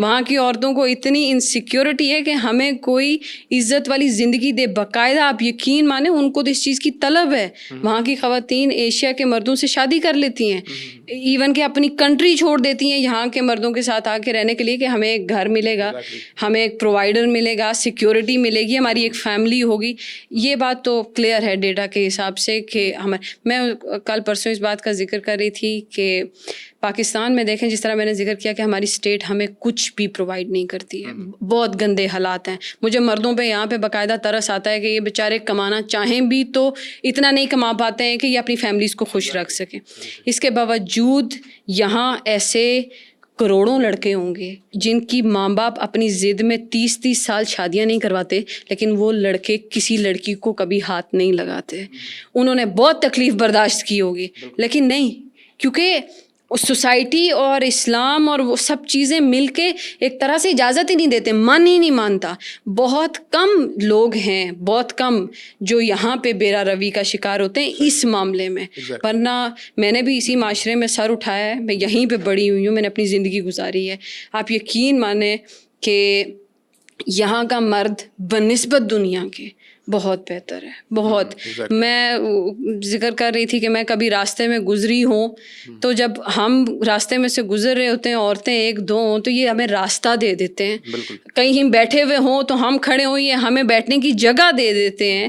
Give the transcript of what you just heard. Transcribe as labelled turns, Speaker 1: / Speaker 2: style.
Speaker 1: وہاں کی عورتوں کو اتنی انسیکیورٹی ہے کہ ہمیں کوئی عزت والی زندگی دے. باقاعدہ آپ یقین مانیں ان کو تو اس چیز کی طلب ہے. وہاں کی خواتین ایشیا کے مردوں سے شادی کر لیتی ہیں, ایون کہ اپنی کنٹری چھوڑ دیتی ہیں یہاں کے مردوں کے ساتھ آ کے رہنے کے لیے کہ ہمیں ایک گھر ملے گا, ہمیں ایک پرووائڈر ملے گا, سیکیورٹی ملے گی, ہماری ایک فیملی ہوگی. یہ بات تو کلیئر ہے ڈیٹا کے حساب سے کہ میں کل پرسوں اس بات کا ذکر کر رہی تھی کہ پاکستان میں دیکھیں, جس طرح میں نے ذکر کیا کہ ہماری اسٹیٹ ہمیں کچھ بھی پرووائڈ نہیں کرتی ہے. بہت گندے حالات ہیں. مجھے مردوں پہ یہاں پہ باقاعدہ ترس آتا ہے کہ یہ بیچارے کمانا چاہیں بھی تو اتنا نہیں کما پاتے ہیں کہ یہ اپنی فیملیز کو خوش رکھ سکیں. اس کے باوجود یہاں ایسے کروڑوں لڑکے ہوں گے جن کی ماں باپ اپنی ضد میں 30 سال شادیاں نہیں کرواتے, لیکن وہ لڑکے کسی لڑکی کو کبھی ہاتھ نہیں لگاتے. انہوں نے بہت تکلیف برداشت کی ہوگی, لیکن نہیں, کیونکہ سوسائٹی اور اسلام اور وہ سب چیزیں مل کے ایک طرح سے اجازت ہی نہیں دیتے, من ہی نہیں مانتا. بہت کم لوگ ہیں, بہت کم جو یہاں پہ بیرا روی کا شکار ہوتے ہیں اس معاملے میں. ورنہ میں نے بھی اسی معاشرے میں سر اٹھایا ہے, میں یہیں پہ بڑی ہوئی ہوں, میں نے اپنی زندگی گزاری ہے. آپ یقین مانیں کہ یہاں کا مرد بنسبت دنیا کے بہت بہتر ہے, بہت. میں ذکر کر رہی تھی کہ میں کبھی راستے میں گزری ہوں تو جب ہم راستے میں سے گزر رہے ہوتے ہیں, عورتیں ایک دو ہوں تو یہ ہمیں راستہ دے دیتے ہیں. کہیں ہم بیٹھے ہوئے ہوں تو ہم کھڑے ہوں, یہ ہمیں بیٹھنے کی جگہ دے دیتے ہیں.